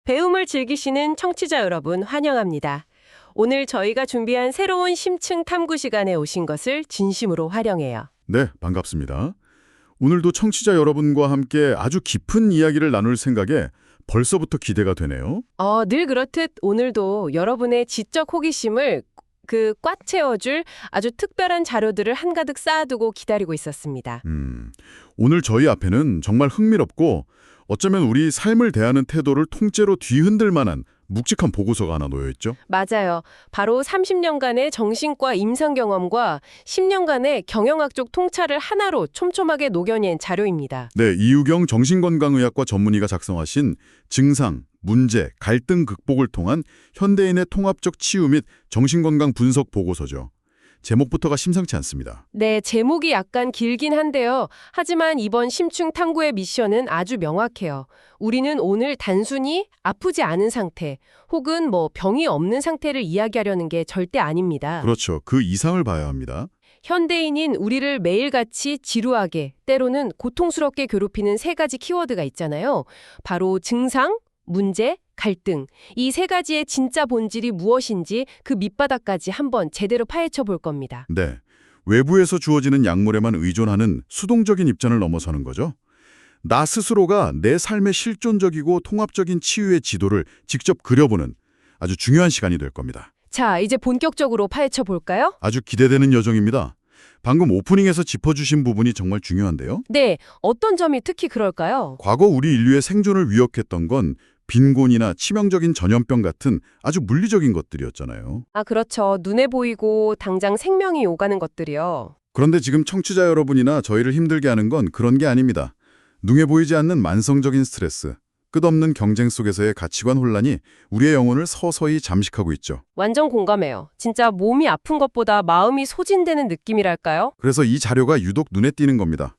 배움을 즐기시는 청취자 여러분 환영합니다. 오늘 저희가 준비한 새로운 심층 탐구 시간에 오신 것을 진심으로 환영해요. 네, 반갑습니다. 오늘도 청취자 여러분과 함께 아주 깊은 이야기를 나눌 생각에 벌써부터 기대가 되네요. 늘 그렇듯 오늘도 여러분의 지적 호기심을 꽉 채워줄 아주 특별한 자료들을 한가득 쌓아두고 기다리고 있었습니다. 오늘 저희 앞에는 정말 흥미롭고 어쩌면 우리 삶을 대하는 태도를 통째로 뒤흔들 만한 묵직한 보고서가 하나 놓여 있죠. 맞아요. 바로 30년간의 정신과 임상 경험과 10년간의 경영학 쪽 통찰을 하나로 촘촘하게 녹여낸 자료입니다. 네, 이유경 정신건강의학과 전문의가 작성하신 증상, 문제, 갈등 극복을 통한 현대인의 통합적 치유 및 정신건강 분석 보고서죠. 제목부터가 심상치 않습니다. 네, 제목이 약간 길긴 한데요. 하지만 이번 심층 탐구의 미션은 아주 명확해요. 우리는 오늘 단순히 아프지 않은 상태 혹은 병이 없는 상태를 이야기하려는 게 절대 아닙니다. 그렇죠. 그 이상을 봐야 합니다. 현대인인 우리를 매일같이 지루하게, 때로는 고통스럽게 괴롭히는 세 가지 키워드가 있잖아요. 바로 증상, 문제, 갈등. 이 세 가지의 진짜 본질이 무엇인지 그 밑바닥까지 한번 제대로 파헤쳐 볼 겁니다. 네, 외부에서 주어지는 약물에만 의존하는 수동적인 입장을 넘어서는 거죠. 나 스스로가 내 삶의 실존적이고 통합적인 치유의 지도를 직접 그려보는 아주 중요한 시간이 될 겁니다. 자, 이제 본격적으로 파헤쳐 볼까요? 아주 기대되는 여정입니다. 방금 오프닝에서 짚어주신 부분이 정말 중요한데요. 네, 어떤 점이 특히 그럴까요? 과거 우리 인류의 생존을 위협했던 건 빈곤이나 치명적인 전염병 같은 아주 물리적인 것들이었잖아요. 그렇죠. 눈에 보이고 당장 생명이 오가는 것들이요. 그런데 지금 청취자 여러분이나 저희를 힘들게 하는 건 그런 게 아닙니다. 눈에 보이지 않는 만성적인 스트레스, 끝없는 경쟁 속에서의 가치관 혼란이 우리의 영혼을 서서히 잠식하고 있죠. 완전 공감해요. 진짜 몸이 아픈 것보다 마음이 소진되는 느낌이랄까요? 그래서 이 자료가 유독 눈에 띄는 겁니다.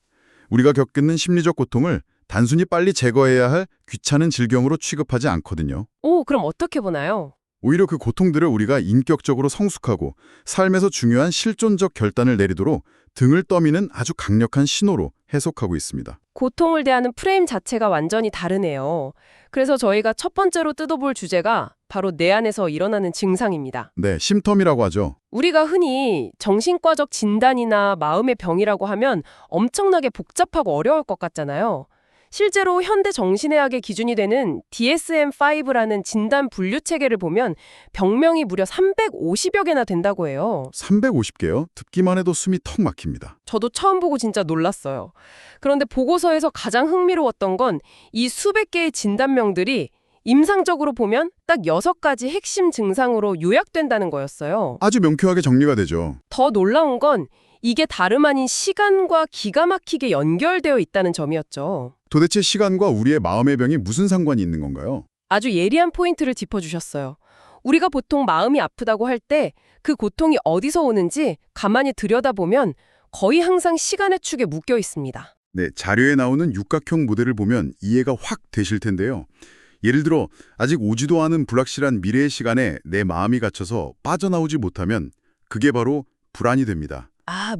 우리가 겪는 심리적 고통을 단순히 빨리 제거해야 할 귀찮은 질병으로 취급하지 않거든요. 그럼 어떻게 보나요? 오히려 그 고통들을 우리가 인격적으로 성숙하고 삶에서 중요한 실존적 결단을 내리도록 등을 떠미는 아주 강력한 신호로 해석하고 있습니다. 고통을 대하는 프레임 자체가 완전히 다르네요. 그래서 저희가 첫 번째로 뜯어볼 주제가 바로 내 안에서 일어나는 증상입니다. 네, 심텀이라고 하죠. 우리가 흔히 정신과적 진단이나 마음의 병이라고 하면 엄청나게 복잡하고 어려울 것 같잖아요. 실제로 현대 정신의학의 기준이 되는 DSM-5라는 진단 분류 체계를 보면 병명이 무려 350여 개나 된다고 해요. 350개요? 듣기만 해도 숨이 턱 막힙니다. 저도 처음 보고 진짜 놀랐어요. 그런데 보고서에서 가장 흥미로웠던 건 이 수백 개의 진단명들이 임상적으로 보면 딱 6가지 핵심 증상으로 요약된다는 거였어요. 아주 명쾌하게 정리가 되죠. 더 놀라운 건 이게 다름 아닌 시간과 기가 막히게 연결되어 있다는 점이었죠. 도대체 시간과 우리의 마음의 병이 무슨 상관이 있는 건가요? 아주 예리한 포인트를 짚어주셨어요. 우리가 보통 마음이 아프다고 할 때 그 고통이 어디서 오는지 가만히 들여다보면 거의 항상 시간의 축에 묶여 있습니다. 네, 자료에 나오는 육각형 모델을 보면 이해가 확 되실 텐데요. 예를 들어 아직 오지도 않은 불확실한 미래의 시간에 내 마음이 갇혀서 빠져나오지 못하면 그게 바로 불안이 됩니다.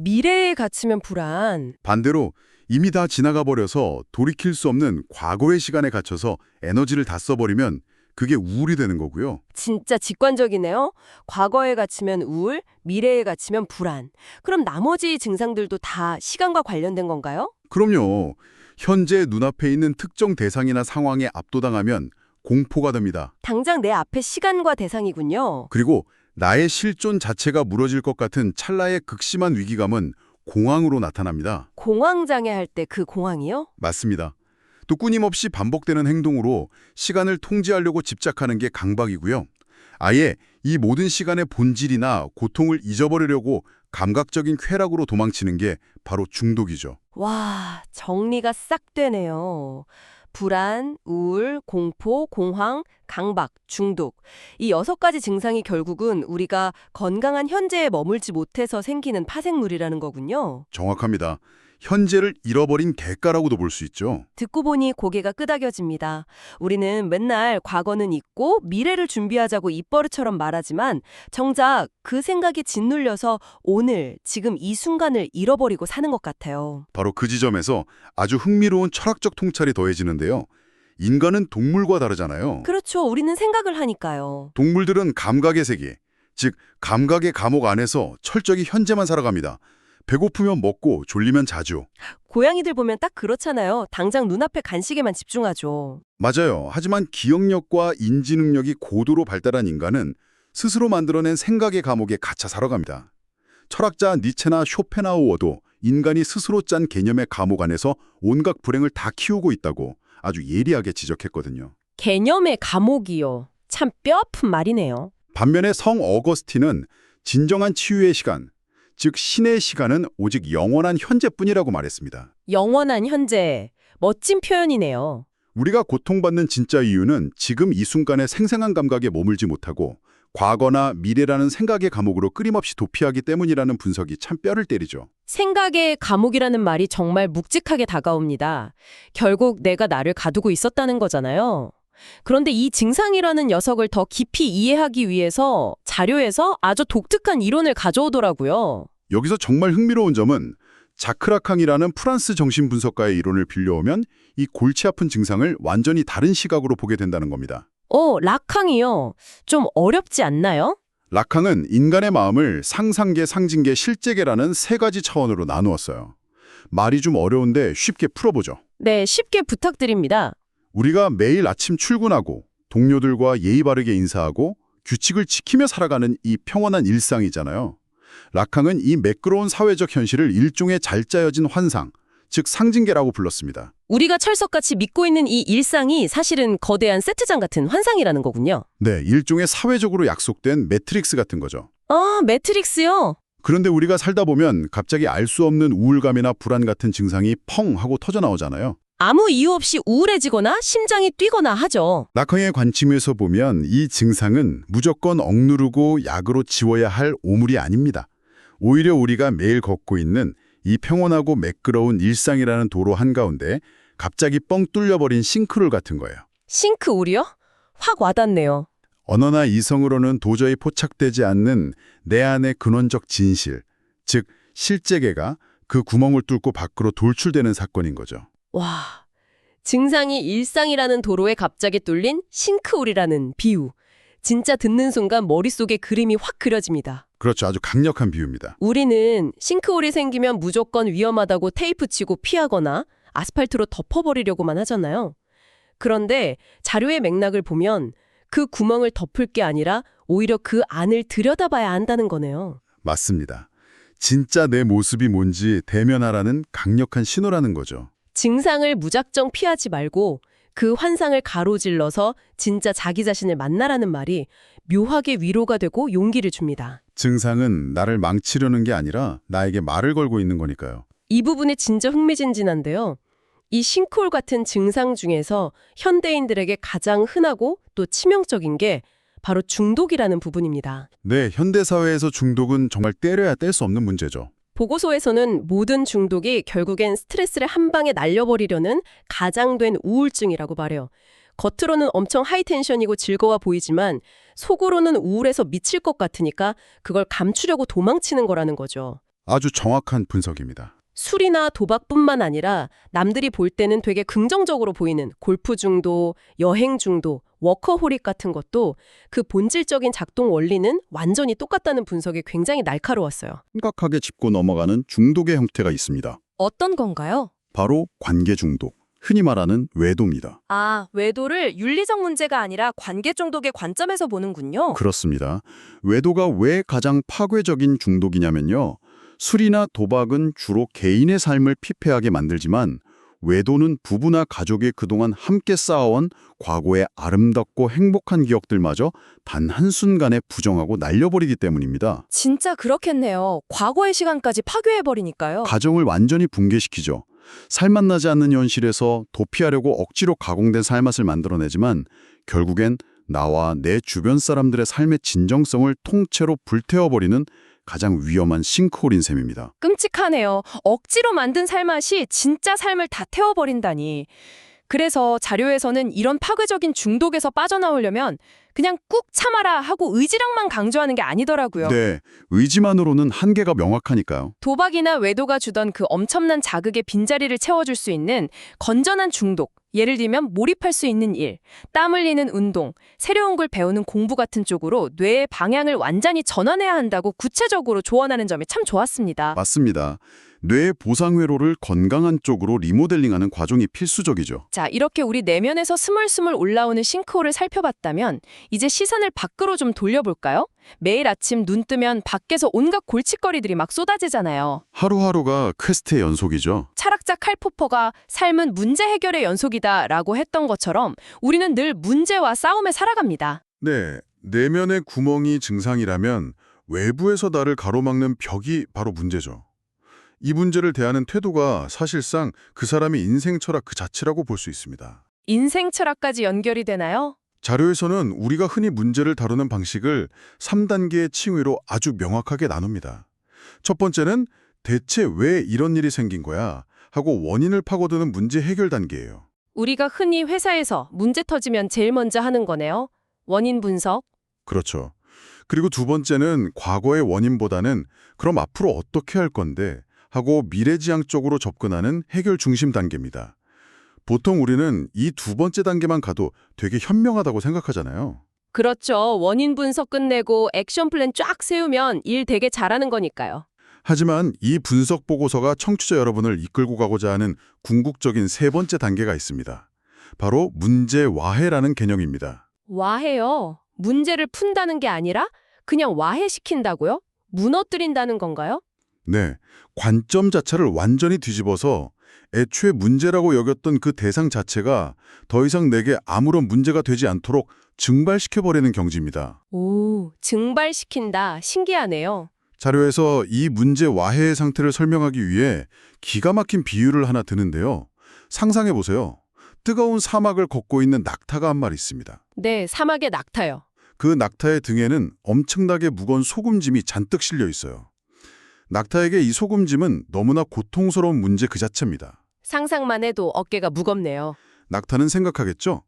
미래에 갇히면 불안. 반대로 이미 다 지나가 버려서 돌이킬 수 없는 과거의 시간에 갇혀서 에너지를 다 써버리면 그게 우울이 되는 거고요. 진짜 직관적이네요. 과거에 갇히면 우울, 미래에 갇히면 불안. 그럼 나머지 증상들도 다 시간과 관련된 건가요? 그럼요. 현재 눈앞에 있는 특정 대상이나 상황에 압도당하면 공포가 됩니다. 당장 내 앞에 시간과 대상이군요. 그리고 나의 실존 자체가 무너질 것 같은 찰나의 극심한 위기감은 공황으로 나타납니다. 공황장애 할 때 그 공황이요? 맞습니다. 또 끊임없이 반복되는 행동으로 시간을 통제하려고 집착하는 게 강박이고요. 아예 이 모든 시간의 본질이나 고통을 잊어버리려고 감각적인 쾌락으로 도망치는 게 바로 중독이죠. 와, 정리가 싹 되네요. 불안, 우울, 공포, 공황, 강박, 중독. 이 6가지 증상이 결국은 우리가 건강한 현재에 머물지 못해서 생기는 파생물이라는 거군요. 정확합니다. 현재를 잃어버린 객가라고도 볼 수 있죠. 듣고 보니 고개가 끄덕여집니다. 우리는 맨날 과거는 잊고 미래를 준비하자고 입버릇처럼 말하지만 정작 그 생각에 짓눌려서 오늘, 지금 이 순간을 잃어버리고 사는 것 같아요. 바로 그 지점에서 아주 흥미로운 철학적 통찰이 더해지는데요. 인간은 동물과 다르잖아요. 그렇죠. 우리는 생각을 하니까요. 동물들은 감각의 세계, 즉 감각의 감옥 안에서 철저히 현재만 살아갑니다. 배고프면 먹고 졸리면 자죠. 고양이들 보면 딱 그렇잖아요. 당장 눈앞에 간식에만 집중하죠. 맞아요. 하지만 기억력과 인지 능력이 고도로 발달한 인간은 스스로 만들어낸 생각의 감옥에 갇혀 살아갑니다. 철학자 니체나 쇼펜하우어도 인간이 스스로 짠 개념의 감옥 안에서 온갖 불행을 다 키우고 있다고 아주 예리하게 지적했거든요. 개념의 감옥이요. 참 뼈아픈 말이네요. 반면에 성 어거스틴은 진정한 치유의 시간, 즉 신의 시간은 오직 영원한 현재뿐이라고 말했습니다. 영원한 현재. 멋진 표현이네요. 우리가 고통받는 진짜 이유는 지금 이 순간의 생생한 감각에 머물지 못하고 과거나 미래라는 생각의 감옥으로 끊임없이 도피하기 때문이라는 분석이 참 뼈를 때리죠. 생각의 감옥이라는 말이 정말 묵직하게 다가옵니다. 결국 내가 나를 가두고 있었다는 거잖아요. 그런데 이 증상이라는 녀석을 더 깊이 이해하기 위해서 자료에서 아주 독특한 이론을 가져오더라고요. 여기서 정말 흥미로운 점은 자크라캉이라는 프랑스 정신분석가의 이론을 빌려오면 이 골치 아픈 증상을 완전히 다른 시각으로 보게 된다는 겁니다. 라캉이요. 좀 어렵지 않나요? 라캉은 인간의 마음을 상상계, 상징계, 실제계라는 세 가지 차원으로 나누었어요. 말이 좀 어려운데 쉽게 풀어보죠. 네, 쉽게 부탁드립니다. 우리가 매일 아침 출근하고 동료들과 예의 바르게 인사하고 규칙을 지키며 살아가는 이 평온한 일상이잖아요. 라캉은 이 매끄러운 사회적 현실을 일종의 잘 짜여진 환상, 즉 상징계라고 불렀습니다. 우리가 철석같이 믿고 있는 이 일상이 사실은 거대한 세트장 같은 환상이라는 거군요. 네, 일종의 사회적으로 약속된 매트릭스 같은 거죠. 매트릭스요? 그런데 우리가 살다 보면 갑자기 알 수 없는 우울감이나 불안 같은 증상이 펑 하고 터져나오잖아요. 아무 이유 없이 우울해지거나 심장이 뛰거나 하죠. 라캉의 관점에서 보면 이 증상은 무조건 억누르고 약으로 지워야 할 오물이 아닙니다. 오히려 우리가 매일 걷고 있는 이 평온하고 매끄러운 일상이라는 도로 한가운데 갑자기 뻥 뚫려버린 싱크홀 같은 거예요. 싱크홀이요? 확 와닿네요. 언어나 이성으로는 도저히 포착되지 않는 내 안의 근원적 진실, 즉 실제계가 그 구멍을 뚫고 밖으로 돌출되는 사건인 거죠. 와, 증상이 일상이라는 도로에 갑자기 뚫린 싱크홀이라는 비유. 진짜 듣는 순간 머릿속에 그림이 확 그려집니다. 그렇죠. 아주 강력한 비유입니다. 우리는 싱크홀이 생기면 무조건 위험하다고 테이프 치고 피하거나 아스팔트로 덮어버리려고만 하잖아요. 그런데 자료의 맥락을 보면 그 구멍을 덮을 게 아니라 오히려 그 안을 들여다봐야 한다는 거네요. 맞습니다. 진짜 내 모습이 뭔지 대면하라는 강력한 신호라는 거죠. 증상을 무작정 피하지 말고 그 환상을 가로질러서 진짜 자기 자신을 만나라는 말이 묘하게 위로가 되고 용기를 줍니다. 증상은 나를 망치려는 게 아니라 나에게 말을 걸고 있는 거니까요. 이 부분이 진짜 흥미진진한데요. 이 싱크홀 같은 증상 중에서 현대인들에게 가장 흔하고 또 치명적인 게 바로 중독이라는 부분입니다. 네, 현대사회에서 중독은 정말 때려야 뗄 수 없는 문제죠. 보고서에서는 모든 중독이 결국엔 스트레스를 한 방에 날려버리려는 가장된 우울증이라고 말해요. 겉으로는 엄청 하이텐션이고 즐거워 보이지만 속으로는 우울해서 미칠 것 같으니까 그걸 감추려고 도망치는 거라는 거죠. 아주 정확한 분석입니다. 술이나 도박뿐만 아니라 남들이 볼 때는 되게 긍정적으로 보이는 골프 중독, 여행 중독, 워커홀릭 같은 것도 그 본질적인 작동 원리는 완전히 똑같다는 분석이 굉장히 날카로웠어요. 심각하게 짚고 넘어가는 중독의 형태가 있습니다. 어떤 건가요? 바로 관계 중독, 흔히 말하는 외도입니다. 외도를 윤리적 문제가 아니라 관계 중독의 관점에서 보는군요. 그렇습니다. 외도가 왜 가장 파괴적인 중독이냐면요. 술이나 도박은 주로 개인의 삶을 피폐하게 만들지만 외도는 부부나 가족이 그동안 함께 쌓아온 과거의 아름답고 행복한 기억들마저 단 한순간에 부정하고 날려버리기 때문입니다. 진짜 그렇겠네요. 과거의 시간까지 파괴해버리니까요. 가정을 완전히 붕괴시키죠. 살맛나지 않는 현실에서 도피하려고 억지로 가공된 살맛을 만들어내지만 결국엔 나와 내 주변 사람들의 삶의 진정성을 통째로 불태워버리는 가장 위험한 싱크홀인 셈입니다. 끔찍하네요. 억지로 만든 살맛이 진짜 삶을 다 태워버린다니. 그래서 자료에서는 이런 파괴적인 중독에서 빠져나오려면 그냥 꾹 참아라 하고 의지력만 강조하는 게 아니더라고요. 네, 의지만으로는 한계가 명확하니까요. 도박이나 외도가 주던 그 엄청난 자극의 빈자리를 채워줄 수 있는 건전한 중독, 예를 들면 몰입할 수 있는 일, 땀 흘리는 운동, 새로운 걸 배우는 공부 같은 쪽으로 뇌의 방향을 완전히 전환해야 한다고 구체적으로 조언하는 점이 참 좋았습니다. 맞습니다. 뇌의 보상회로를 건강한 쪽으로 리모델링하는 과정이 필수적이죠. 자, 이렇게 우리 내면에서 스물스물 올라오는 싱크홀을 살펴봤다면 이제 시선을 밖으로 좀 돌려볼까요? 매일 아침 눈 뜨면 밖에서 온갖 골칫거리들이 막 쏟아지잖아요. 하루하루가 퀘스트의 연속이죠. 철학자 칼 포퍼가 삶은 문제 해결의 연속이다라고 했던 것처럼 우리는 늘 문제와 싸움에 살아갑니다. 네, 내면의 구멍이 증상이라면 외부에서 나를 가로막는 벽이 바로 문제죠. 이 문제를 대하는 태도가 사실상 그 사람의 인생 철학 그 자체라고 볼 수 있습니다. 인생 철학까지 연결이 되나요? 자료에서는 우리가 흔히 문제를 다루는 방식을 3단계의 칭의로 아주 명확하게 나눕니다. 첫 번째는 대체 왜 이런 일이 생긴 거야 하고 원인을 파고드는 문제 해결 단계예요. 우리가 흔히 회사에서 문제 터지면 제일 먼저 하는 거네요. 원인 분석. 그렇죠. 그리고 두 번째는 과거의 원인보다는 그럼 앞으로 어떻게 할 건데 하고 미래지향적으로 접근하는 해결 중심 단계입니다. 보통 우리는 이 두 번째 단계만 가도 되게 현명하다고 생각하잖아요. 그렇죠. 원인 분석 끝내고 액션 플랜 쫙 세우면 일 되게 잘하는 거니까요. 하지만 이 분석 보고서가 청취자 여러분을 이끌고 가고자 하는 궁극적인 세 번째 단계가 있습니다. 바로 문제 와해라는 개념입니다. 와해요. 문제를 푼다는 게 아니라 그냥 와해시킨다고요? 무너뜨린다는 건가요? 네, 관점 자체를 완전히 뒤집어서 애초에 문제라고 여겼던 그 대상 자체가 더 이상 내게 아무런 문제가 되지 않도록 증발시켜버리는 경지입니다. 오, 증발시킨다. 신기하네요. 자료에서 이 문제 와해의 상태를 설명하기 위해 기가 막힌 비유를 하나 드는데요. 상상해보세요. 뜨거운 사막을 걷고 있는 낙타가 한 마리 있습니다. 네, 사막의 낙타요. 그 낙타의 등에는 엄청나게 무거운 소금짐이 잔뜩 실려 있어요. 낙타에게 이 소금짐은 너무나 고통스러운 문제 그 자체입니다. 상상만 해도 어깨가 무겁네요. 낙타는 생각하겠죠?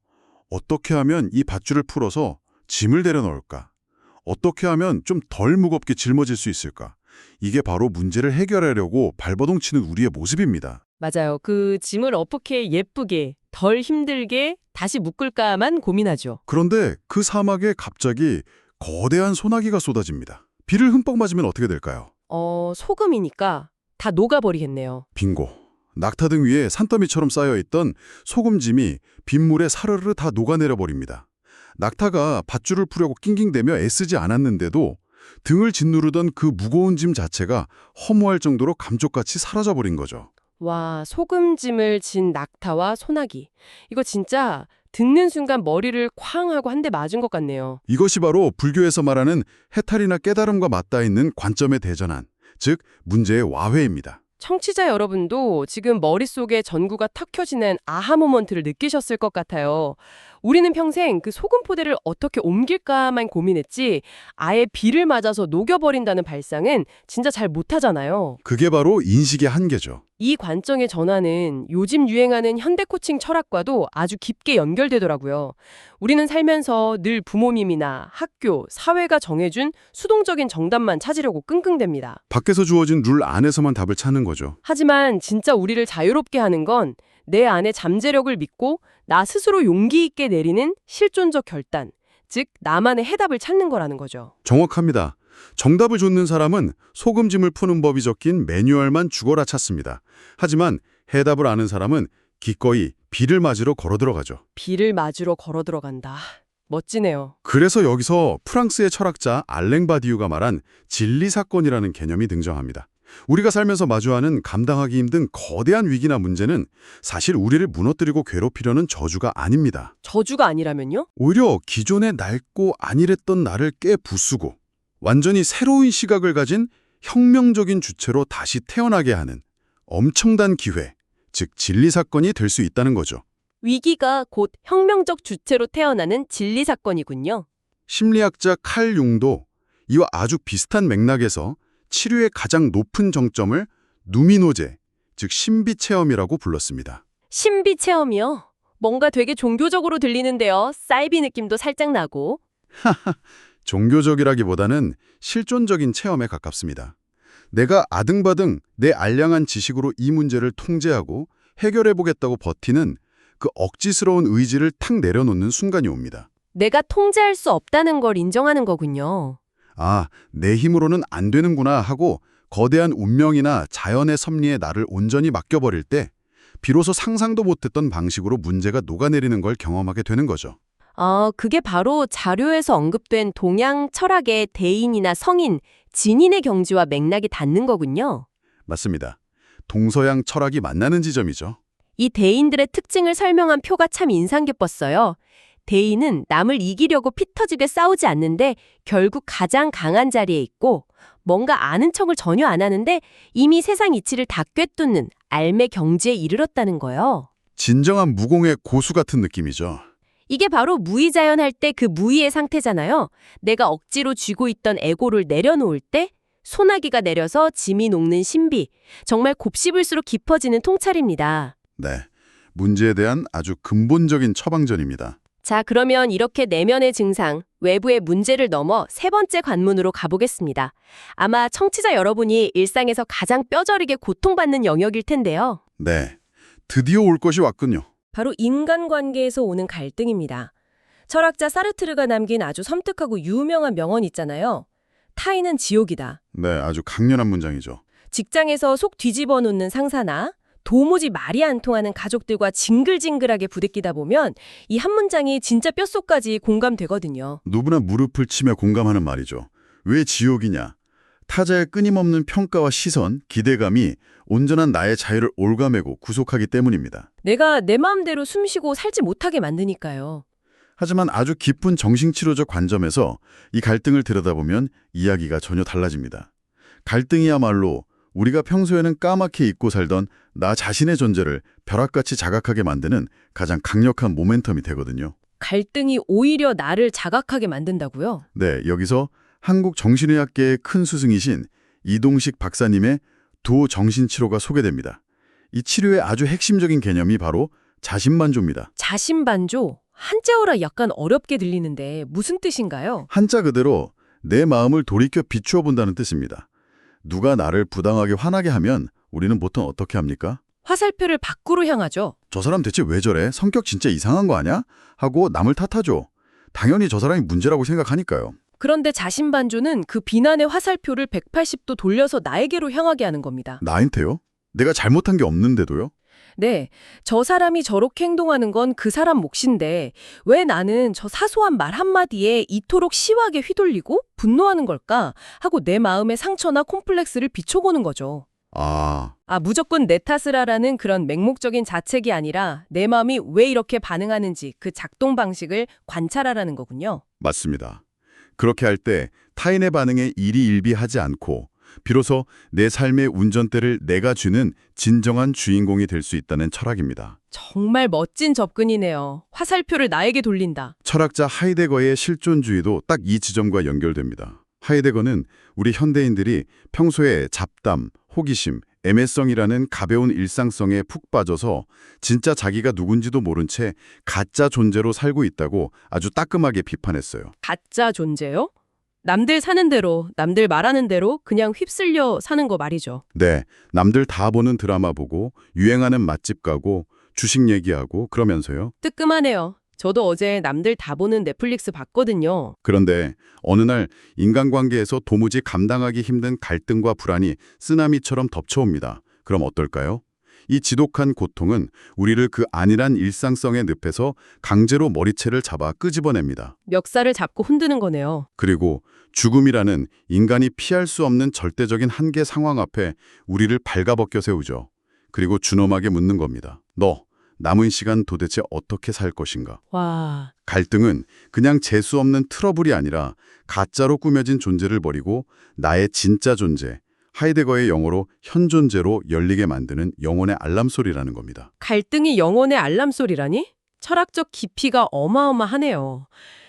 어떻게 하면 이 밧줄을 풀어서 짐을 내려놓을까? 어떻게 하면 좀 덜 무겁게 짊어질 수 있을까? 이게 바로 문제를 해결하려고 발버둥 치는 우리의 모습입니다. 맞아요. 그 짐을 어떻게 예쁘게, 덜 힘들게 다시 묶을까만 고민하죠. 그런데 그 사막에 갑자기 거대한 소나기가 쏟아집니다. 비를 흠뻑 맞으면 어떻게 될까요? 소금이니까 다 녹아버리겠네요. 빙고. 낙타 등 위에 산더미처럼 쌓여있던 소금짐이 빗물에 사르르 다 녹아내려 버립니다. 낙타가 밧줄을 풀려고 낑낑대며 애쓰지 않았는데도 등을 짓누르던 그 무거운 짐 자체가 허무할 정도로 감쪽같이 사라져버린 거죠. 와, 소금짐을 진 낙타와 소나기. 이거 진짜 듣는 순간 머리를 쾅 하고 한 대 맞은 것 같네요. 이것이 바로 불교에서 말하는 해탈이나 깨달음과 맞닿아 있는 관점의 대전환, 즉 문제의 와해입니다. 청취자 여러분도 지금 머릿속에 전구가 탁 켜지는 아하 모먼트를 느끼셨을 것 같아요. 우리는 평생 그 소금 포대를 어떻게 옮길까만 고민했지 아예 비를 맞아서 녹여버린다는 발상은 진짜 잘 못하잖아요. 그게 바로 인식의 한계죠. 이 관점의 전환은 요즘 유행하는 현대 코칭 철학과도 아주 깊게 연결되더라고요. 우리는 살면서 늘 부모님이나 학교, 사회가 정해준 수동적인 정답만 찾으려고 끙끙댑니다. 밖에서 주어진 룰 안에서만 답을 찾는 거죠. 하지만 진짜 우리를 자유롭게 하는 건 내 안의 잠재력을 믿고 나 스스로 용기 있게 내리는 실존적 결단, 즉 나만의 해답을 찾는 거라는 거죠. 정확합니다. 정답을 줬는 사람은 소금짐을 푸는 법이 적힌 매뉴얼만 죽어라 찾습니다. 하지만 해답을 아는 사람은 기꺼이 비를 맞으러 걸어 들어가죠. 비를 맞으러 걸어 들어간다. 멋지네요. 그래서 여기서 프랑스의 철학자 알랭 바디유가 말한 진리 사건이라는 개념이 등장합니다. 우리가 살면서 마주하는 감당하기 힘든 거대한 위기나 문제는 사실 우리를 무너뜨리고 괴롭히려는 저주가 아닙니다. 저주가 아니라면요? 오히려 기존의 낡고 안일했던 나를 깨부수고 완전히 새로운 시각을 가진 혁명적인 주체로 다시 태어나게 하는 엄청난 기회, 즉 진리 사건이 될 수 있다는 거죠. 위기가 곧 혁명적 주체로 태어나는 진리 사건이군요. 심리학자 칼 융도 이와 아주 비슷한 맥락에서 치료의 가장 높은 정점을 누미노제, 즉 신비 체험이라고 불렀습니다. 신비 체험이요? 뭔가 되게 종교적으로 들리는데요. 사이비 느낌도 살짝 나고. 종교적이라기보다는 실존적인 체험에 가깝습니다. 내가 아등바등 내 알량한 지식으로 이 문제를 통제하고 해결해보겠다고 버티는 그 억지스러운 의지를 탁 내려놓는 순간이 옵니다. 내가 통제할 수 없다는 걸 인정하는 거군요. 아, 내 힘으로는 안 되는구나 하고 거대한 운명이나 자연의 섭리에 나를 온전히 맡겨버릴 때 비로소 상상도 못했던 방식으로 문제가 녹아내리는 걸 경험하게 되는 거죠. 그게 바로 자료에서 언급된 동양 철학의 대인이나 성인, 진인의 경지와 맥락이 닿는 거군요. 맞습니다. 동서양 철학이 만나는 지점이죠. 이 대인들의 특징을 설명한 표가 참 인상 깊었어요. 대인은 남을 이기려고 피 터지게 싸우지 않는데 결국 가장 강한 자리에 있고 뭔가 아는 척을 전혀 안 하는데 이미 세상 이치를 다 꿰뚫는 알매 경지에 이르렀다는 거예요. 진정한 무공의 고수 같은 느낌이죠. 이게 바로 무의자연할 때 그 무의의 상태잖아요. 내가 억지로 쥐고 있던 에고를 내려놓을 때 소나기가 내려서 짐이 녹는 신비. 정말 곱씹을수록 깊어지는 통찰입니다. 네, 문제에 대한 아주 근본적인 처방전입니다. 자, 그러면 이렇게 내면의 증상, 외부의 문제를 넘어 세 번째 관문으로 가보겠습니다. 아마 청취자 여러분이 일상에서 가장 뼈저리게 고통받는 영역일 텐데요. 네, 드디어 올 것이 왔군요. 바로 인간관계에서 오는 갈등입니다. 철학자 사르트르가 남긴 아주 섬뜩하고 유명한 명언 있잖아요. 타인은 지옥이다. 네, 아주 강렬한 문장이죠. 직장에서 속 뒤집어 놓는 상사나 도무지 말이 안 통하는 가족들과 징글징글하게 부대끼다 보면 이 한 문장이 진짜 뼛속까지 공감되거든요. 누구나 무릎을 치며 공감하는 말이죠. 왜 지옥이냐? 타자의 끊임없는 평가와 시선, 기대감이 온전한 나의 자유를 올가매고 구속하기 때문입니다. 내가 내 마음대로 숨쉬고 살지 못하게 만드니까요. 하지만 아주 깊은 정신치료적 관점에서 이 갈등을 들여다보면 이야기가 전혀 달라집니다. 갈등이야말로 우리가 평소에는 까맣게 잊고 살던 나 자신의 존재를 벼락같이 자각하게 만드는 가장 강력한 모멘텀이 되거든요. 갈등이 오히려 나를 자각하게 만든다고요? 네, 여기서 한국 정신의학계의 큰 스승이신 이동식 박사님의 두 정신치료가 소개됩니다. 이 치료의 아주 핵심적인 개념이 바로 자신만조입니다. 자신반조? 한자어라 약간 어렵게 들리는데 무슨 뜻인가요? 한자 그대로 내 마음을 돌이켜 비추어 본다는 뜻입니다. 누가 나를 부당하게 화나게 하면 우리는 보통 어떻게 합니까? 화살표를 밖으로 향하죠. 저 사람 대체 왜 저래? 성격 진짜 이상한 거 아니야? 하고 남을 탓하죠. 당연히 저 사람이 문제라고 생각하니까요. 그런데 자신반조는 그 비난의 화살표를 180도 돌려서 나에게로 향하게 하는 겁니다. 나한테요? 내가 잘못한 게 없는데도요? 네, 저 사람이 저렇게 행동하는 건 그 사람 몫인데 왜 나는 저 사소한 말 한마디에 이토록 심하게 휘둘리고 분노하는 걸까 하고 내 마음의 상처나 콤플렉스를 비춰보는 거죠. 무조건 내 탓을 하라는 그런 맹목적인 자책이 아니라 내 마음이 왜 이렇게 반응하는지 그 작동 방식을 관찰하라는 거군요. 맞습니다. 그렇게 할 때 타인의 반응에 일희일비하지 않고 비로소 내 삶의 운전대를 내가 쥐는 진정한 주인공이 될 수 있다는 철학입니다. 정말 멋진 접근이네요. 화살표를 나에게 돌린다. 철학자 하이데거의 실존주의도 딱 이 지점과 연결됩니다. 하이데거는 우리 현대인들이 평소에 잡담, 호기심, 애매성이라는 가벼운 일상성에 푹 빠져서 진짜 자기가 누군지도 모른 채 가짜 존재로 살고 있다고 아주 따끔하게 비판했어요. 가짜 존재요? 남들 사는 대로, 남들 말하는 대로 그냥 휩쓸려 사는 거 말이죠. 네, 남들 다 보는 드라마 보고 유행하는 맛집 가고 주식 얘기하고 그러면서요. 뜨끔하네요. 저도 어제 남들 다 보는 넷플릭스 봤거든요. 그런데 어느 날 인간관계에서 도무지 감당하기 힘든 갈등과 불안이 쓰나미처럼 덮쳐옵니다. 그럼 어떨까요? 이 지독한 고통은 우리를 그 안일한 일상성의 늪에서 강제로 머리채를 잡아 끄집어냅니다. 멱살을 잡고 흔드는 거네요. 그리고 죽음이라는 인간이 피할 수 없는 절대적인 한계 상황 앞에 우리를 발가벗겨 세우죠. 그리고 준엄하게 묻는 겁니다. 너 남은 시간 도대체 어떻게 살 것인가? 와, 갈등은 그냥 재수 없는 트러블이 아니라 가짜로 꾸며진 존재를 버리고 나의 진짜 존재, 하이데거의 영어로 현존재로 열리게 만드는 영혼의 알람소리라는 겁니다. 갈등이 영혼의 알람소리라니? 철학적 깊이가 어마어마하네요.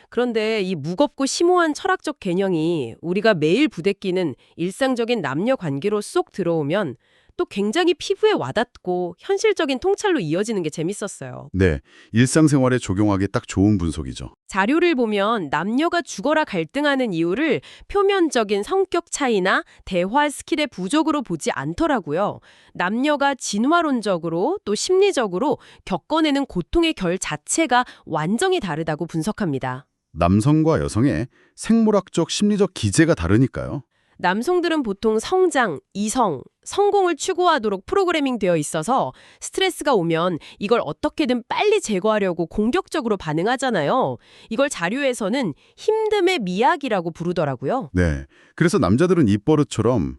그런데 이 무겁고 심오한 철학적 개념이 우리가 매일 부대끼는 일상적인 남녀 관계로 쏙 들어오면 또 굉장히 피부에 와닿고 현실적인 통찰로 이어지는 게 재밌었어요. 네, 일상생활에 적용하기 딱 좋은 분석이죠. 자료를 보면 남녀가 죽어라 갈등하는 이유를 표면적인 성격 차이나 대화 스킬의 부족으로 보지 않더라고요. 남녀가 진화론적으로 또 심리적으로 겪어내는 고통의 결 자체가 완전히 다르다고 분석합니다. 남성과 여성의 생물학적 심리적 기제가 다르니까요. 남성들은 보통 성장, 이성, 성공을 추구하도록 프로그래밍 되어 있어서 스트레스가 오면 이걸 어떻게든 빨리 제거하려고 공격적으로 반응하잖아요. 이걸 자료에서는 힘듦의 미학이라고 부르더라고요. 네, 그래서 남자들은 입버릇처럼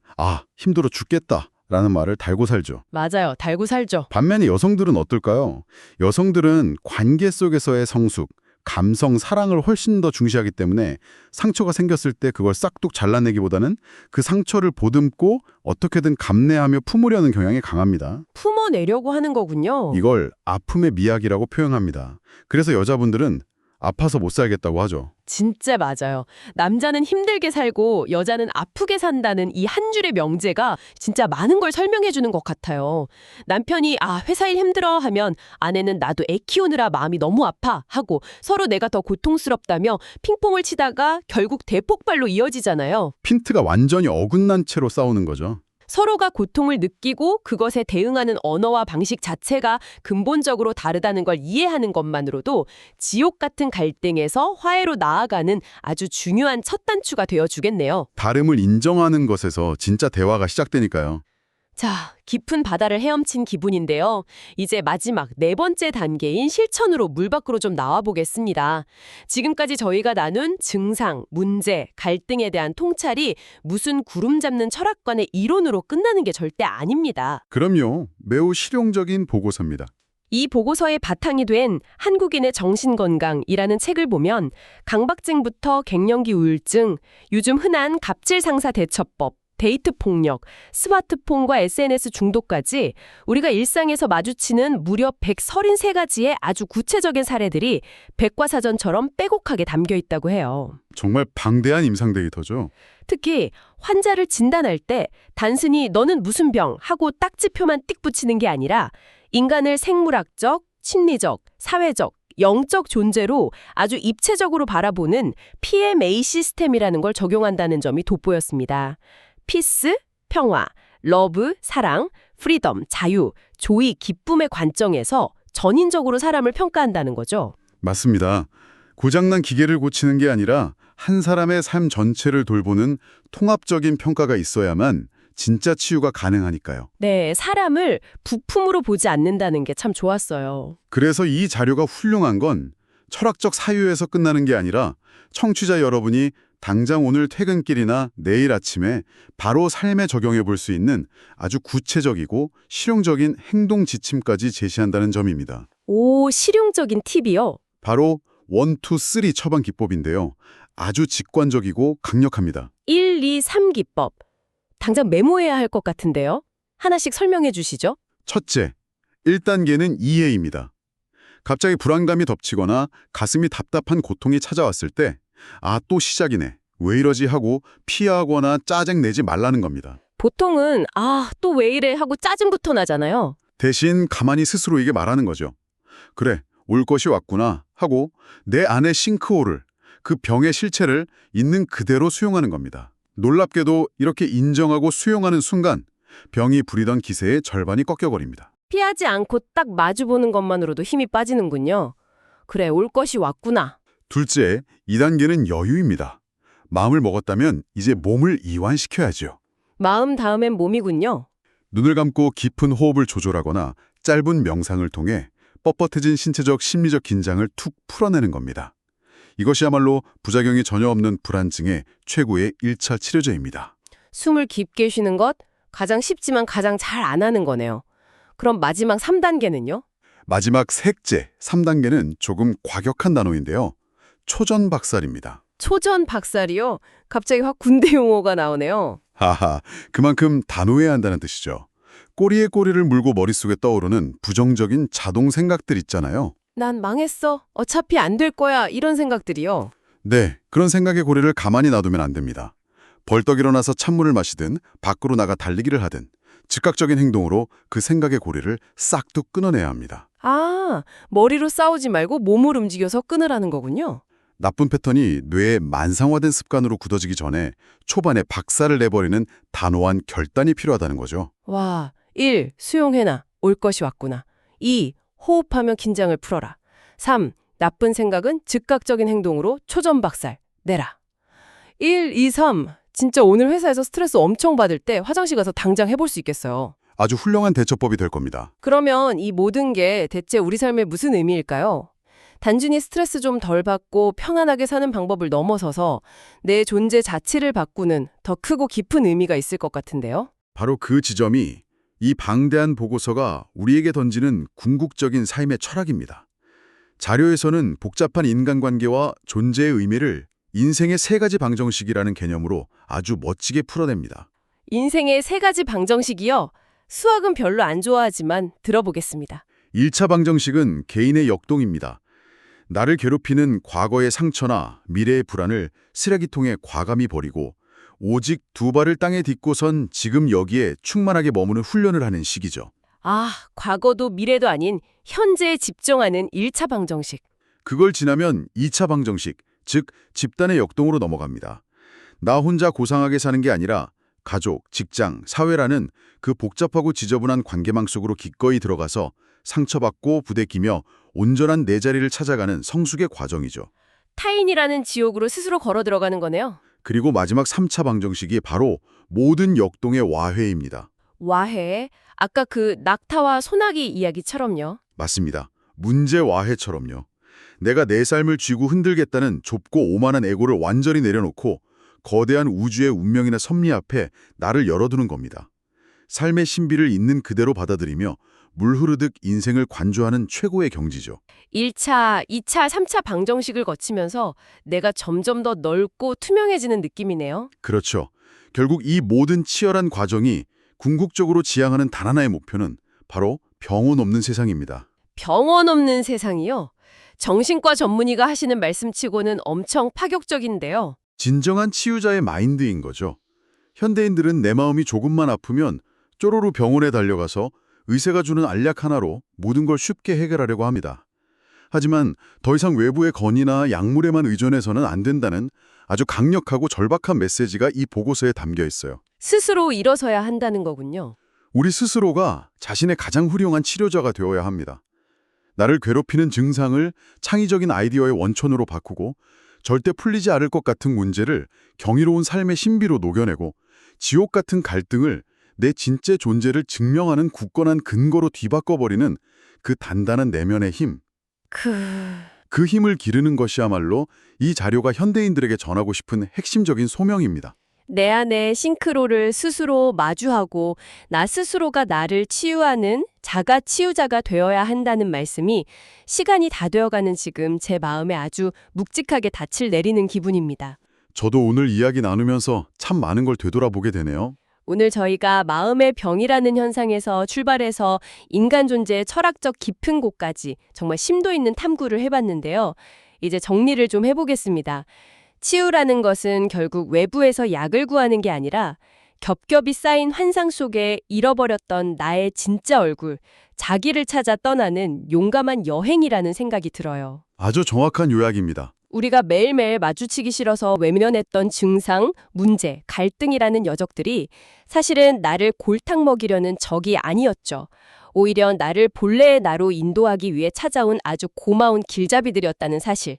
힘들어 죽겠다 라는 말을 달고 살죠. 맞아요. 달고 살죠. 반면에 여성들은 어떨까요? 여성들은 관계 속에서의 성숙, 감성, 사랑을 훨씬 더 중시하기 때문에 상처가 생겼을 때 그걸 싹둑 잘라내기보다는 그 상처를 보듬고 어떻게든 감내하며 품으려는 경향이 강합니다. 품어내려고 하는 거군요. 이걸 아픔의 미학이라고 표현합니다. 그래서 여자분들은 아파서 못 살겠다고 하죠. 진짜 맞아요. 남자는 힘들게 살고 여자는 아프게 산다는 이 한 줄의 명제가 진짜 많은 걸 설명해 주는 것 같아요. 남편이 회사 일 힘들어 하면 아내는 나도 애 키우느라 마음이 너무 아파 하고 서로 내가 더 고통스럽다며 핑퐁을 치다가 결국 대폭발로 이어지잖아요. 핀트가 완전히 어긋난 채로 싸우는 거죠. 서로가 고통을 느끼고 그것에 대응하는 언어와 방식 자체가 근본적으로 다르다는 걸 이해하는 것만으로도 지옥 같은 갈등에서 화해로 나아가는 아주 중요한 첫 단추가 되어주겠네요. 다름을 인정하는 것에서 진짜 대화가 시작되니까요. 자, 깊은 바다를 헤엄친 기분인데요. 이제 마지막 네 번째 단계인 실천으로 물 밖으로 좀 나와 보겠습니다. 지금까지 저희가 나눈 증상, 문제, 갈등에 대한 통찰이 무슨 구름 잡는 철학관의 이론으로 끝나는 게 절대 아닙니다. 그럼요. 매우 실용적인 보고서입니다. 이 보고서의 바탕이 된 한국인의 정신건강이라는 책을 보면 강박증부터 갱년기 우울증, 요즘 흔한 갑질상사 대처법, 데이트 폭력, 스마트폰과 SNS 중독까지 우리가 일상에서 마주치는 무려 133가지의 아주 구체적인 사례들이 백과사전처럼 빼곡하게 담겨 있다고 해요. 정말 방대한 임상 데이터죠. 특히 환자를 진단할 때 단순히 너는 무슨 병 하고 딱지표만 띡 붙이는 게 아니라 인간을 생물학적, 심리적, 사회적, 영적 존재로 아주 입체적으로 바라보는 PMA 시스템이라는 걸 적용한다는 점이 돋보였습니다. 피스, 평화, 러브, 사랑, 프리덤, 자유, 조이, 기쁨의 관점에서 전인적으로 사람을 평가한다는 거죠. 맞습니다. 고장난 기계를 고치는 게 아니라 한 사람의 삶 전체를 돌보는 통합적인 평가가 있어야만 진짜 치유가 가능하니까요. 네, 사람을 부품으로 보지 않는다는 게 참 좋았어요. 그래서 이 자료가 훌륭한 건 철학적 사유에서 끝나는 게 아니라 청취자 여러분이 당장 오늘 퇴근길이나 내일 아침에 바로 삶에 적용해 볼 수 있는 아주 구체적이고 실용적인 행동 지침까지 제시한다는 점입니다. 오, 실용적인 팁이요? 바로 1, 2, 3 처방 기법인데요. 아주 직관적이고 강력합니다. 1, 2, 3 기법. 당장 메모해야 할 것 같은데요? 하나씩 설명해 주시죠. 첫째, 1단계는 이해입니다. 갑자기 불안감이 덮치거나 가슴이 답답한 고통이 찾아왔을 때 또 시작이네. 왜 이러지 하고 피하거나 짜증내지 말라는 겁니다. 보통은 또 왜 이래 하고 짜증부터 나잖아요. 대신 가만히 스스로에게 말하는 거죠. 그래, 올 것이 왔구나 하고 내 안의 싱크홀을, 그 병의 실체를 있는 그대로 수용하는 겁니다. 놀랍게도 이렇게 인정하고 수용하는 순간 병이 부리던 기세의 절반이 꺾여버립니다. 피하지 않고 딱 마주보는 것만으로도 힘이 빠지는군요. 그래, 올 것이 왔구나. 둘째, 2단계는 여유입니다. 마음을 먹었다면 이제 몸을 이완시켜야죠. 마음 다음엔 몸이군요. 눈을 감고 깊은 호흡을 조절하거나 짧은 명상을 통해 뻣뻣해진 신체적 심리적 긴장을 툭 풀어내는 겁니다. 이것이야말로 부작용이 전혀 없는 불안증의 최고의 1차 치료제입니다. 숨을 깊게 쉬는 것, 가장 쉽지만 가장 잘 안 하는 거네요. 그럼 마지막 3단계는요? 마지막 셋째, 3단계는 조금 과격한 단어인데요. 초전박살입니다. 초전 박살이요? 갑자기 확 군대 용어가 나오네요. 하하, 그만큼 단호해야 한다는 뜻이죠. 꼬리에 꼬리를 물고 머릿속에 떠오르는 부정적인 자동 생각들 있잖아요. 난 망했어. 어차피 안 될 거야. 이런 생각들이요. 네, 그런 생각의 고리를 가만히 놔두면 안 됩니다. 벌떡 일어나서 찬물을 마시든 밖으로 나가 달리기를 하든 즉각적인 행동으로 그 생각의 고리를 싹둑 끊어내야 합니다. 아, 머리로 싸우지 말고 몸을 움직여서 끊으라는 거군요. 나쁜 패턴이 뇌에 만상화된 습관으로 굳어지기 전에 초반에 박살을 내버리는 단호한 결단이 필요하다는 거죠. 와, 1. 수용해놔. 올 것이 왔구나. 2. 호흡하며 긴장을 풀어라. 3. 나쁜 생각은 즉각적인 행동으로 초전박살 내라. 1, 2, 3. 진짜 오늘 회사에서 스트레스 엄청 받을 때 화장실 가서 당장 해볼 수 있겠어요. 아주 훌륭한 대처법이 될 겁니다. 그러면 이 모든 게 대체 우리 삶에 무슨 의미일까요? 단순히 스트레스 좀 덜 받고 평안하게 사는 방법을 넘어서서 내 존재 자체를 바꾸는 더 크고 깊은 의미가 있을 것 같은데요. 바로 그 지점이 이 방대한 보고서가 우리에게 던지는 궁극적인 삶의 철학입니다. 자료에서는 복잡한 인간관계와 존재의 의미를 인생의 3가지 방정식이라는 개념으로 아주 멋지게 풀어냅니다. 인생의 3가지 방정식이요. 수학은 별로 안 좋아하지만 들어보겠습니다. 1차 방정식은 개인의 역동입니다. 나를 괴롭히는 과거의 상처나 미래의 불안을 쓰레기통에 과감히 버리고 오직 2발을 땅에 딛고선 지금 여기에 충만하게 머무는 훈련을 하는 시기죠. 아, 과거도 미래도 아닌 현재에 집중하는 1차 방정식. 그걸 지나면 2차 방정식, 즉 집단의 역동으로 넘어갑니다. 나 혼자 고상하게 사는 게 아니라 가족, 직장, 사회라는 그 복잡하고 지저분한 관계망 속으로 기꺼이 들어가서 상처받고 부대끼며 온전한 내 자리를 찾아가는 성숙의 과정이죠. 타인이라는 지옥으로 스스로 걸어 들어가는 거네요. 그리고 마지막 3차 방정식이 바로 모든 역동의 와해입니다. 와해. 아까 그 낙타와 소나기 이야기처럼요. 맞습니다. 문제 와해처럼요. 내가 내 삶을 쥐고 흔들겠다는 좁고 오만한 에고를 완전히 내려놓고 거대한 우주의 운명이나 섭리 앞에 나를 열어두는 겁니다. 삶의 신비를 있는 그대로 받아들이며 물 흐르듯 인생을 관조하는 최고의 경지죠. 1차, 2차, 3차 방정식을 거치면서 내가 점점 더 넓고 투명해지는 느낌이네요. 그렇죠. 결국 이 모든 치열한 과정이 궁극적으로 지향하는 단 하나의 목표는 바로 병원 없는 세상입니다. 병원 없는 세상이요? 정신과 전문의가 하시는 말씀치고는 엄청 파격적인데요. 진정한 치유자의 마인드인 거죠. 현대인들은 내 마음이 조금만 아프면 쪼로로 병원에 달려가서 의사가 주는 알약 하나로 모든 걸 쉽게 해결하려고 합니다. 하지만 더 이상 외부의 건의나 약물에만 의존해서는 안 된다는 아주 강력하고 절박한 메시지가 이 보고서에 담겨 있어요. 스스로 일어서야 한다는 거군요. 우리 스스로가 자신의 가장 훌륭한 치료자가 되어야 합니다. 나를 괴롭히는 증상을 창의적인 아이디어의 원천으로 바꾸고 절대 풀리지 않을 것 같은 문제를 경이로운 삶의 신비로 녹여내고 지옥 같은 갈등을 내 진짜 존재를 증명하는 굳건한 근거로 뒤바꿔버리는 그 단단한 내면의 힘. 그 힘을 기르는 것이야말로 이 자료가 현대인들에게 전하고 싶은 핵심적인 소명입니다. 내 안의 싱크로를 스스로 마주하고 나 스스로가 나를 치유하는 자가 치유자가 되어야 한다는 말씀이 시간이 다 되어가는 지금 제 마음에 아주 묵직하게 닻을 내리는 기분입니다. 저도 오늘 이야기 나누면서 참 많은 걸 되돌아보게 되네요. 오늘 저희가 마음의 병이라는 현상에서 출발해서 인간 존재의 철학적 깊은 곳까지 정말 심도 있는 탐구를 해봤는데요. 이제 정리를 좀 해보겠습니다. 치유라는 것은 결국 외부에서 약을 구하는 게 아니라 겹겹이 쌓인 환상 속에 잃어버렸던 나의 진짜 얼굴, 자기를 찾아 떠나는 용감한 여행이라는 생각이 들어요. 아주 정확한 요약입니다. 우리가 매일매일 마주치기 싫어서 외면했던 증상, 문제, 갈등이라는 여적들이 사실은 나를 골탕 먹이려는 적이 아니었죠. 오히려 나를 본래의 나로 인도하기 위해 찾아온 아주 고마운 길잡이들이었다는 사실.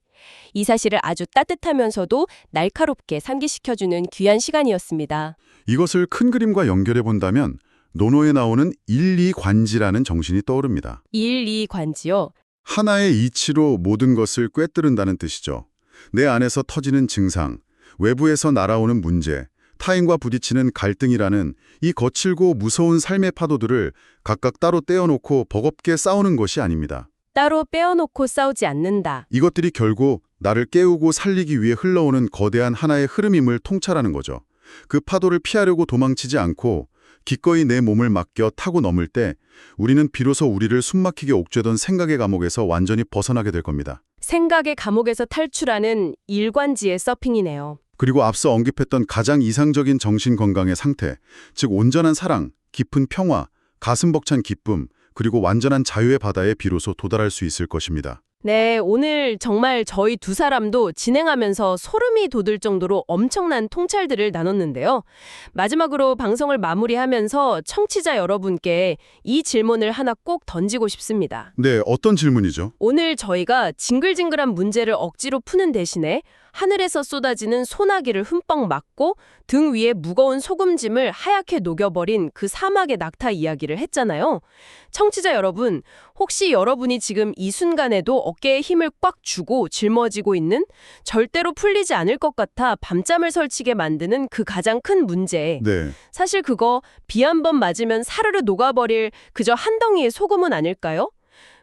이 사실을 아주 따뜻하면서도 날카롭게 상기시켜주는 귀한 시간이었습니다. 이것을 큰 그림과 연결해 본다면 논어에 나오는 일리관지라는 정신이 떠오릅니다. 일이관지요. 하나의 이치로 모든 것을 꿰뚫는다는 뜻이죠. 내 안에서 터지는 증상, 외부에서 날아오는 문제, 타인과 부딪히는 갈등이라는 이 거칠고 무서운 삶의 파도들을 각각 따로 떼어놓고 버겁게 싸우는 것이 아닙니다. 따로 빼어놓고 싸우지 않는다. 이것들이 결국 나를 깨우고 살리기 위해 흘러오는 거대한 하나의 흐름임을 통찰하는 거죠. 그 파도를 피하려고 도망치지 않고 기꺼이 내 몸을 맡겨 타고 넘을 때 우리는 비로소 우리를 숨막히게 옥죄던 생각의 감옥에서 완전히 벗어나게 될 겁니다. 생각의 감옥에서 탈출하는 일관지의 서핑이네요. 그리고 앞서 언급했던 가장 이상적인 정신 건강의 상태, 즉 온전한 사랑, 깊은 평화, 가슴 벅찬 기쁨, 그리고 완전한 자유의 바다에 비로소 도달할 수 있을 것입니다. 네, 오늘 정말 저희 두 사람도 진행하면서 소름이 돋을 정도로 엄청난 통찰들을 나눴는데요. 마지막으로 방송을 마무리하면서 청취자 여러분께 이 질문을 하나 꼭 던지고 싶습니다. 네, 어떤 질문이죠? 오늘 저희가 징글징글한 문제를 억지로 푸는 대신에 하늘에서 쏟아지는 소나기를 흠뻑 맞고 등 위에 무거운 소금짐을 하얗게 녹여버린 그 사막의 낙타 이야기를 했잖아요. 청취자 여러분, 혹시 여러분이 지금 이 순간에도 어깨에 힘을 꽉 주고 짊어지고 있는 절대로 풀리지 않을 것 같아 밤잠을 설치게 만드는 그 가장 큰 문제. 네, 사실 그거 비 한 번 맞으면 사르르 녹아버릴 그저 한 덩이의 소금은 아닐까요?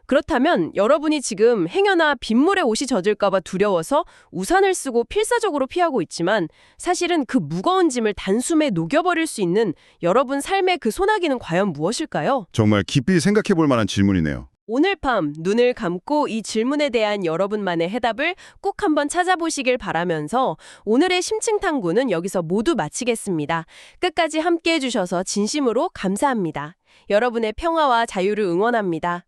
그렇다면 여러분이 지금 행여나 빗물에 옷이 젖을까봐 두려워서 우산을 쓰고 필사적으로 피하고 있지만 사실은 그 무거운 짐을 단숨에 녹여버릴 수 있는 여러분 삶의 그 소나기는 과연 무엇일까요? 정말 깊이 생각해 볼 만한 질문이네요. 오늘 밤 눈을 감고 이 질문에 대한 여러분만의 해답을 꼭 한번 찾아보시길 바라면서 오늘의 심층탐구는 여기서 모두 마치겠습니다. 끝까지 함께해 주셔서 진심으로 감사합니다. 여러분의 평화와 자유를 응원합니다.